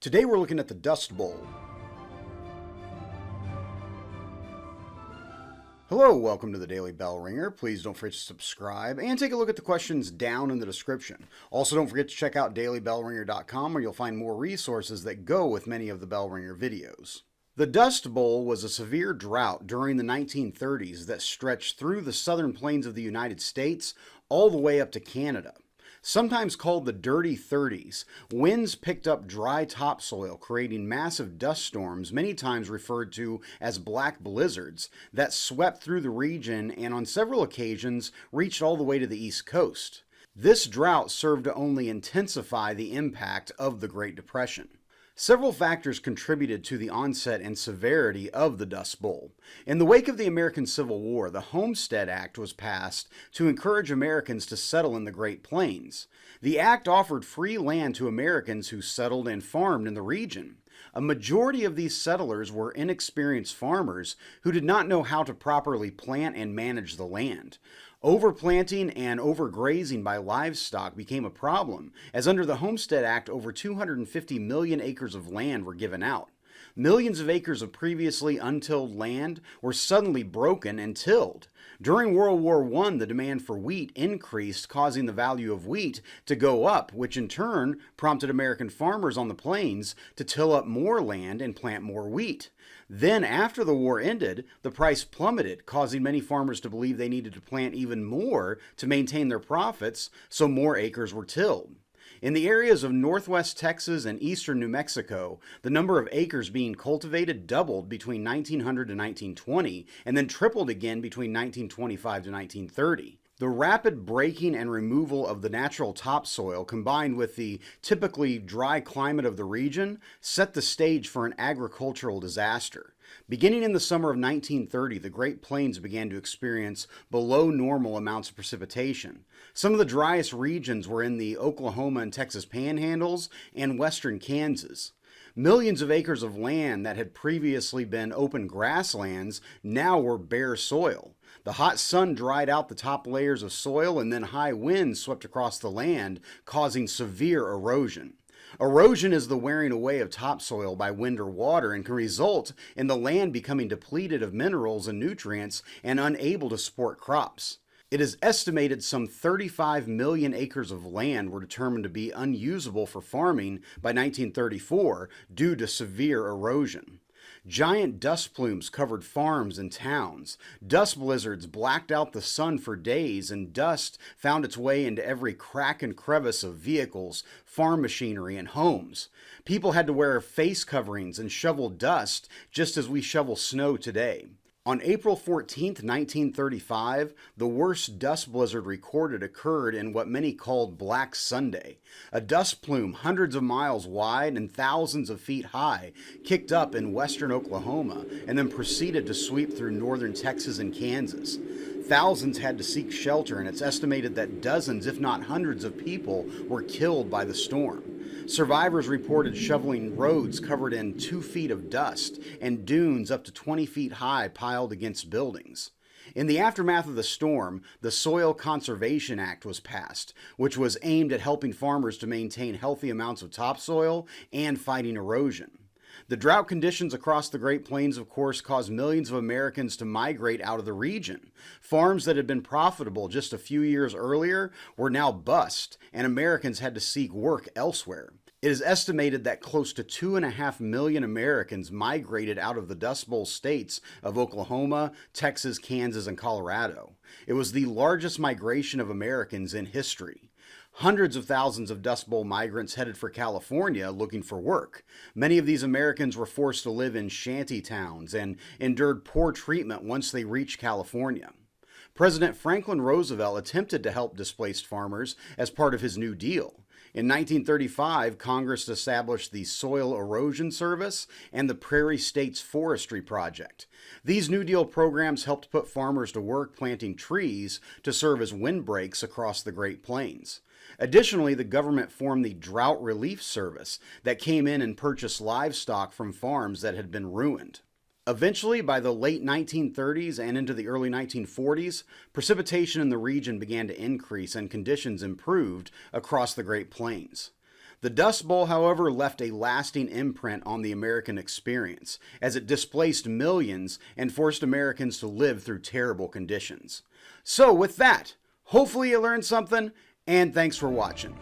Today we're looking at the Dust Bowl. Hello, welcome to the Daily Bellringer. Please don't forget to subscribe and take a look at the questions down in the description. Also, don't forget to check out dailybellringer.com where you'll find more resources that go with many of the Bellringer videos. The Dust Bowl was a severe drought during the 1930s that stretched through the southern plains of the United States all the way up to Canada. Sometimes called the Dirty 30s, winds picked up dry topsoil, creating massive dust storms, many times referred to as black blizzards, that swept through the region and on several occasions reached all the way to the East Coast. This drought served to only intensify the impact of the Great Depression. Several factors contributed to the onset and severity of the Dust Bowl. In the wake of the American Civil War, the Homestead Act was passed to encourage Americans to settle in the Great Plains. The act offered free land to Americans who settled and farmed in the region. A majority of these settlers were inexperienced farmers who did not know how to properly plant and manage the land. Overplanting and overgrazing by livestock became a problem, as under the Homestead Act over 250 million acres of land were given out. Millions of acres of previously untilled land were suddenly broken and tilled. During World War I, the demand for wheat increased, causing the value of wheat to go up, which in turn prompted American farmers on the plains to till up more land and plant more wheat. Then, after the war ended, the price plummeted, causing many farmers to believe they needed to plant even more to maintain their profits, so more acres were tilled. In the areas of northwest Texas and eastern New Mexico, the number of acres being cultivated doubled between 1900 and 1920, and then tripled again between 1925 to 1930. The rapid breaking and removal of the natural topsoil, combined with the typically dry climate of the region, set the stage for an agricultural disaster. Beginning in the summer of 1930, the Great Plains began to experience below normal amounts of precipitation. Some of the driest regions were in the Oklahoma and Texas panhandles and western Kansas. Millions of acres of land that had previously been open grasslands now were bare soil. The hot sun dried out the top layers of soil, and then high winds swept across the land, causing severe erosion. Erosion is the wearing away of topsoil by wind or water and can result in the land becoming depleted of minerals and nutrients and unable to support crops. It is estimated some 35 million acres of land were determined to be unusable for farming by 1934 due to severe erosion. Giant dust plumes covered farms and towns. Dust blizzards blacked out the sun for days, and dust found its way into every crack and crevice of vehicles, farm machinery, and homes. People had to wear face coverings and shovel dust just as we shovel snow today. On April 14, 1935, the worst dust blizzard recorded occurred in what many called Black Sunday. A dust plume hundreds of miles wide and thousands of feet high kicked up in western Oklahoma and then proceeded to sweep through northern Texas and Kansas. Thousands had to seek shelter, and it's estimated that dozens, if not hundreds of people were killed by the storm. Survivors reported shoveling roads covered in 2 feet of dust and dunes up to 20 feet high piled against buildings. In the aftermath of the storm, the Soil Conservation Act was passed, which was aimed at helping farmers to maintain healthy amounts of topsoil and fighting erosion. The drought conditions across the Great Plains, of course, caused millions of Americans to migrate out of the region. Farms that had been profitable just a few years earlier were now bust, and Americans had to seek work elsewhere. It is estimated that close to 2.5 million Americans migrated out of the Dust Bowl states of Oklahoma, Texas, Kansas, and Colorado. It was the largest migration of Americans in history. Hundreds of thousands of Dust Bowl migrants headed for California looking for work. Many of these Americans were forced to live in shanty towns and endured poor treatment once they reached California. President Franklin Roosevelt attempted to help displaced farmers as part of his New Deal. In 1935, Congress established the Soil Erosion Service and the Prairie States Forestry Project. These New Deal programs helped put farmers to work planting trees to serve as windbreaks across the Great Plains. Additionally, the government formed the Drought Relief Service that came in and purchased livestock from farms that had been ruined. Eventually, by the late 1930s and into the early 1940s, precipitation in the region began to increase and conditions improved across the Great Plains. The Dust Bowl, however, left a lasting imprint on the American experience, as it displaced millions and forced Americans to live through terrible conditions. So with that, hopefully you learned something, and thanks for watching.